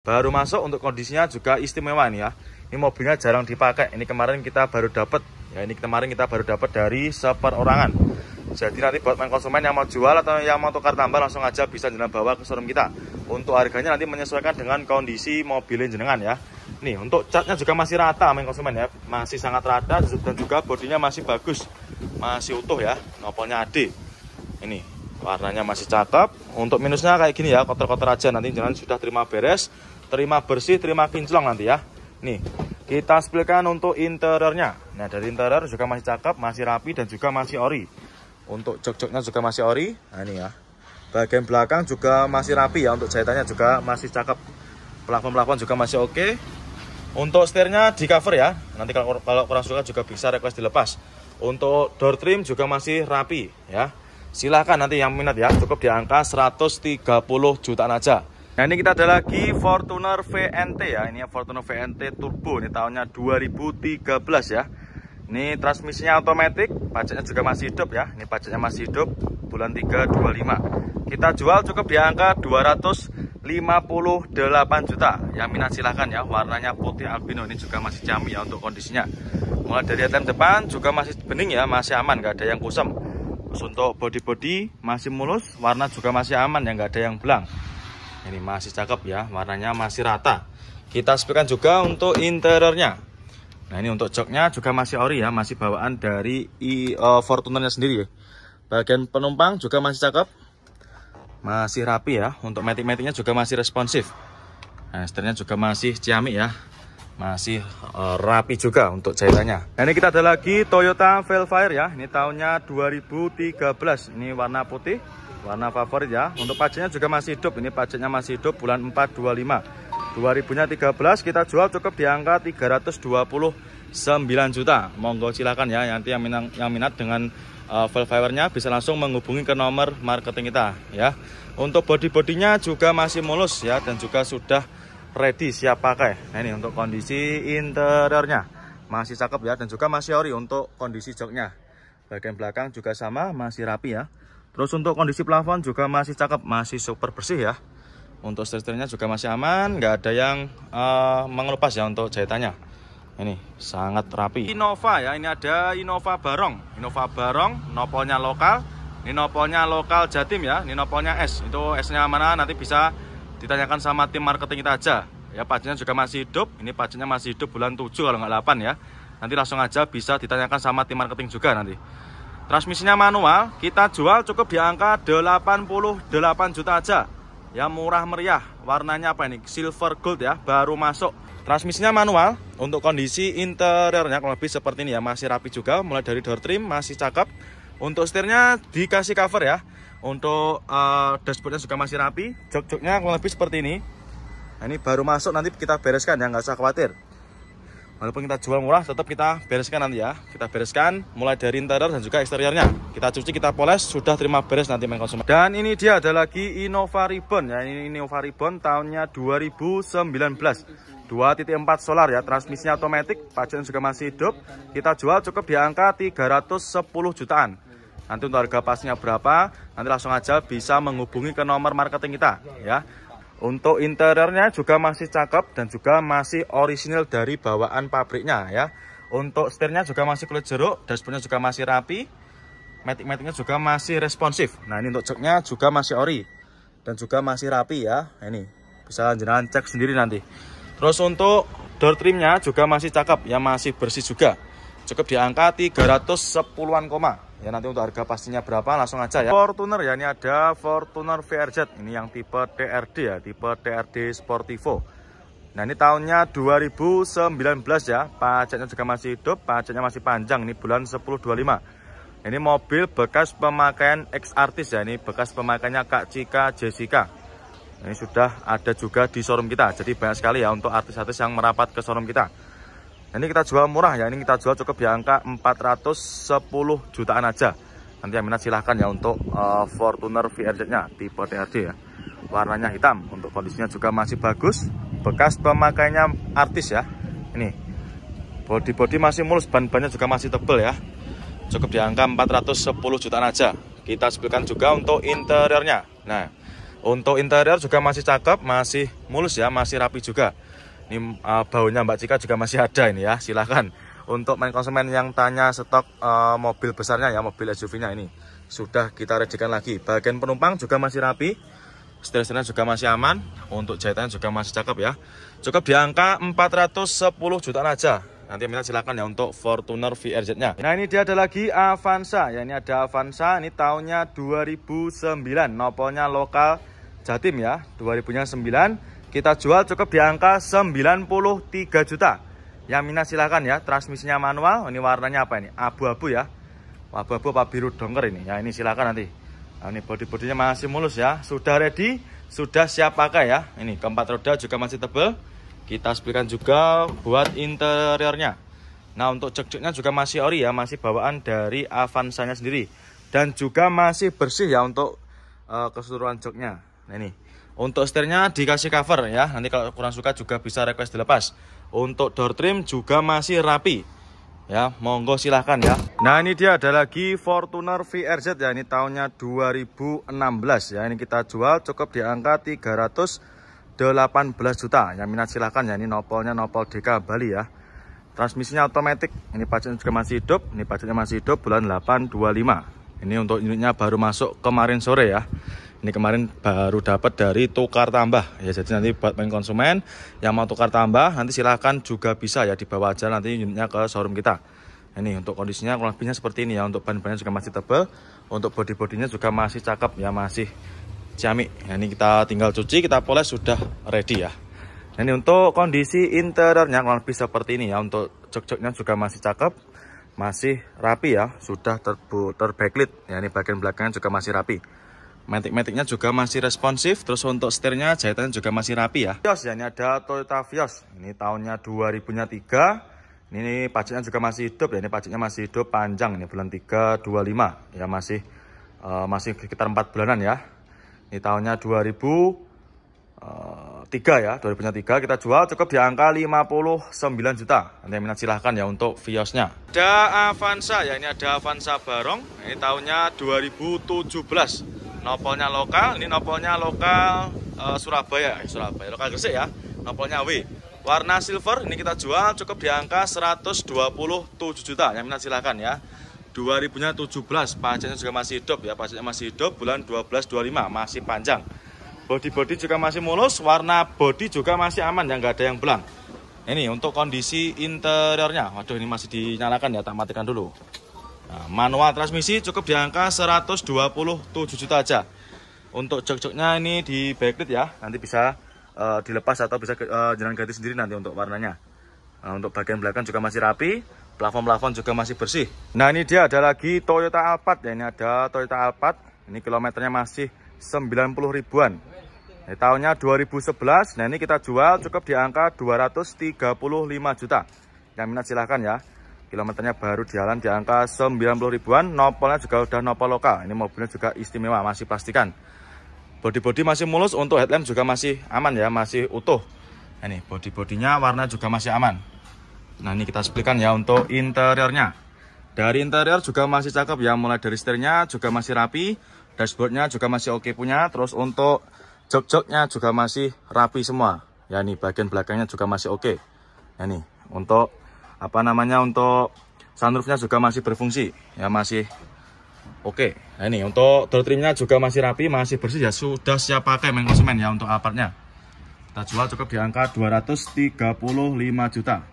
Baru masuk, untuk kondisinya juga istimewa nih ya. Ini mobilnya jarang dipakai. Ini kemarin kita baru dapat. Ya, ini kemarin kita baru dapat dari seperorangan. Jadi nanti buat main konsumen yang mau jual atau yang mau tukar tambah langsung aja bisa jenengan bawa ke showroom kita. Untuk harganya nanti menyesuaikan dengan kondisi mobilnya jenengan ya. Nih, untuk catnya juga masih rata main konsumen ya. Masih sangat rata dan juga bodinya masih bagus. Masih utuh ya. Nopolnya AD. Ini warnanya masih cakep. Untuk minusnya kayak gini ya, kotor-kotor aja. Nanti jangan sudah terima beres, terima bersih, terima kinclong nanti ya. Nih, kita spilkan untuk interiornya. Nah, dari interior juga masih cakep, masih rapi dan juga masih ori. Untuk jok-joknya juga masih ori. Nah, ini ya. Bagian belakang juga masih rapi ya. Untuk jahitannya juga masih cakep. Plafon-plafon juga masih oke. Untuk setirnya di cover ya. Nanti kalau kurang suka juga bisa request dilepas. Untuk door trim juga masih rapi ya. Silahkan nanti yang minat ya, cukup di angka 130 jutaan aja. Nah, ini kita ada lagi Fortuner VNT ya. Ini Fortuner VNT Turbo, ini tahunnya 2013 ya. Ini transmisinya otomatis, pajaknya juga masih hidup ya. Ini pajaknya masih hidup, bulan 3 25. Kita jual cukup di angka 258 juta. Yang minat silahkan ya. Warnanya putih albino, ini juga masih jami ya untuk kondisinya. Mulai dari headlamp depan juga masih bening ya, masih aman, nggak ada yang kusam. Terus untuk body masih mulus, warna juga masih aman ya, nggak ada yang belang. Ini masih cakep ya, warnanya masih rata. Kita spilkan juga untuk interiornya. Nah, ini untuk joknya juga masih ori ya, masih bawaan dari Fortunernya sendiri ya. Bagian penumpang juga masih cakep, masih rapi ya. Untuk matic-maticnya juga masih responsif. Nah, setirnya juga masih ciamik ya. Masih rapi juga untuk jahitannya. Nah, ini kita ada lagi Toyota Velfire ya. Ini tahunnya 2013. Ini warna putih, warna favorit ya. Untuk pajaknya juga masih hidup. Ini pajaknya masih hidup, bulan 4 25. 2000-nya 13 kita jual cukup di angka 329 juta. Monggo silakan ya. Nanti yang minat dengan Velfire-nya bisa langsung menghubungi ke nomor marketing kita ya. Untuk bodinya juga masih mulus ya, dan juga sudah ready siap pakai. Nah, ini untuk kondisi interiornya masih cakep ya, dan juga masih ori. Untuk kondisi joknya, bagian belakang juga sama, masih rapi ya. Terus untuk kondisi plafon juga masih cakep, masih super bersih ya. Untuk setirnya juga masih aman, nggak ada yang mengelupas ya. Untuk jahitannya ini sangat rapi. Innova ya, ini ada Innova Barong. Innova Barong, nopolnya lokal. Ini nopolnya lokal Jatim ya. Ini nopolnya S. Itu S-nya mana nanti bisa ditanyakan sama tim marketing kita aja ya. Pajaknya juga masih hidup. Ini pajaknya masih hidup, bulan 7 kalau nggak 8 ya. Nanti langsung aja bisa ditanyakan sama tim marketing juga nanti. Transmisinya manual, kita jual cukup di angka 88 juta aja ya. Murah meriah. Warnanya apa ini? Silver gold ya, baru masuk. Transmisinya manual. Untuk kondisi interiornya kurang lebih seperti ini ya, masih rapi juga. Mulai dari door trim masih cakep. Untuk setirnya dikasih cover ya. Untuk dashboardnya juga masih rapi. Jok-joknya kurang lebih seperti ini. Nah, ini baru masuk, nanti kita bereskan ya, nggak usah khawatir. Walaupun kita jual murah, tetap kita bereskan nanti ya. Kita bereskan mulai dari interior dan juga eksteriornya. Kita cuci, kita poles, sudah terima beres nanti main konsumen. Dan ini dia ada lagi Innova Reborn ya. Ini Innova Reborn tahunnya 2019. 2.4 solar ya, transmisinya otomatis, pajaknya juga masih hidup. Kita jual cukup di angka 310 jutaan. Nanti untuk harga pastinya berapa, nanti langsung aja bisa menghubungi ke nomor marketing kita ya. Untuk interiornya juga masih cakep dan juga masih orisinil dari bawaan pabriknya ya. Untuk setirnya juga masih kulit jeruk, dashboardnya juga masih rapi, matic-maticnya juga masih responsif. Nah, ini untuk joknya juga masih ori dan juga masih rapi ya. Nah, ini bisa jenengan cek sendiri nanti. Terus untuk door trimnya juga masih cakep ya, masih bersih juga. Cukup di angka 310-an koma. Ya, nanti untuk harga pastinya berapa langsung aja ya. Fortuner ya, ini ada Fortuner VRZ. Ini yang tipe TRD ya, tipe TRD Sportivo. Nah, ini tahunnya 2019 ya. Pajaknya juga masih hidup, pajaknya masih panjang. Ini bulan 10/25. Ini mobil bekas pemakaian ex-artis ya. Ini bekas pemakaiannya Kak Cika Jessica. Ini sudah ada juga di showroom kita. Jadi banyak sekali ya untuk artis-artis yang merapat ke showroom kita. Ini kita jual murah ya, ini kita jual cukup di angka 410 jutaan aja. Nanti yang minat silahkan ya untuk Fortuner VRZ-nya tipe TRD ya. Warnanya hitam, untuk kondisinya juga masih bagus. Bekas pemakainya artis ya. Ini body masih mulus, ban-bannya juga masih tebal ya. Cukup di angka 410 jutaan aja. Kita spilkan juga untuk interiornya. Nah, Untuk interior juga masih cakep, masih mulus ya, masih rapi juga. Ini baunya Mbak Cika juga masih ada ini ya, silahkan. Untuk main konsumen yang tanya stok mobil besarnya ya, mobil SUV-nya ini sudah kita rejikan lagi. Bagian penumpang juga masih rapi, setir-setirnya juga masih aman. Untuk jahitannya juga masih cakep ya. Cukup di angka 410 jutaan aja. Nanti minta silakan ya untuk Fortuner VRZ-nya. Nah ini dia ada lagi Avanza ya, ini ada Avanza, ini tahunnya 2009, nopolnya lokal Jatim ya, 2009 kita jual cukup di angka 93 juta. Yang minat silakan ya, transmisinya manual, ini warnanya apa ini? Abu-abu ya, abu-abu apa biru dongker ini ya, ini silakan nanti. Nah, ini bodi-bodinya masih mulus ya, sudah ready, sudah siap pakai ya. Ini keempat roda juga masih tebal. Kita sepilkan juga buat interiornya. Nah untuk jok-joknya juga masih ori ya, masih bawaan dari Avanza-nya sendiri. Dan juga masih bersih ya untuk keseluruhan joknya. Nah ini, untuk setirnya dikasih cover ya, nanti kalau kurang suka juga bisa request dilepas. Untuk door trim juga masih rapi ya, monggo silahkan ya. Nah ini dia ada lagi Fortuner VRZ ya, ini tahunnya 2016 ya, ini kita jual cukup di angka 318 juta. Yang minat silahkan ya, ini nopolnya nopol DK Bali ya, transmisinya otomatis. Ini pajaknya juga masih hidup, ini pajaknya masih hidup bulan 825. Ini untuk unitnya baru masuk kemarin sore ya, ini kemarin baru dapat dari tukar tambah ya. Jadi nanti buat main konsumen yang mau tukar tambah nanti silahkan juga bisa ya, dibawa aja nanti unitnya ke showroom kita. Ini untuk kondisinya kurang lebihnya seperti ini ya, untuk ban-bannya juga masih tebal, untuk bodi-bodinya juga masih cakep ya, masih ciamik. Nah, ini kita tinggal cuci, kita poles, sudah ready ya. Nah, ini untuk kondisi interiornya kurang lebih seperti ini ya. Untuk jok-joknya juga masih cakep, masih rapi ya, sudah terbacklit ya. Ini bagian belakangnya juga masih rapi, matic-maticnya juga masih responsif. Terus untuk setirnya, jahitannya juga masih rapi ya. Vios ya, ini ada Toyota Vios, ini tahunnya 2003. Ini pajaknya juga masih hidup ya, ini pajaknya masih hidup panjang, ini bulan 3 25 ya, masih sekitar 4 bulanan ya. Ini tahunnya 2003 ya, 2003 kita jual cukup di angka 59 juta. Nanti minat silahkan ya untuk Viosnya. Ada Avanza ya, ini ada Avanza Barong, ini tahunnya 2017. Nopolnya lokal, ini nopolnya lokal Surabaya, lokal Gresik ya, nopolnya W. Warna silver, ini kita jual cukup di angka 127 juta. Yang minat silahkan ya. 2017, pajaknya juga masih hidup ya, pajaknya masih hidup bulan 12-25, masih panjang. Bodi-bodi juga masih mulus, warna bodi juga masih aman ya, nggak ada yang belang. Ini untuk kondisi interiornya, waduh ini masih dinyalakan ya, tak matikan dulu. Nah, manual transmisi cukup di angka 127 juta aja. Untuk jok-joknya ini di backlit ya, nanti bisa dilepas atau bisa jalan ganti sendiri nanti untuk warnanya. Nah, untuk bagian belakang juga masih rapi, plafon-plafon juga masih bersih. Nah ini dia ada lagi Toyota Alphard ya, ini ada Toyota Alphard, ini kilometernya masih 90 ribuan. Ini tahunnya 2011, nah ini kita jual cukup di angka 235 juta. Yang minat silahkan ya. Kilometernya baru jalan di angka 90 ribuan, nopolnya juga udah nopol lokal. Ini mobilnya juga istimewa, masih plastikan. Bodi-bodi masih mulus, untuk headlamp juga masih aman ya, masih utuh. Nah, ini bodi-bodinya warna juga masih aman. Nah ini kita sepilkan ya untuk interiornya. Dari interior juga masih cakep ya, mulai dari setirnya juga masih rapi, dashboardnya juga masih oke punya. Terus untuk jok-joknya juga masih rapi semua. Ya ini bagian belakangnya juga masih oke. Nah ini untuk untuk sunroofnya juga masih berfungsi ya, masih oke. Nah ini untuk door trimnya juga masih rapi, masih bersih ya, sudah siap pakai main konsumen ya. Untuk Alphardnya kita jual cukup di angka 235 juta.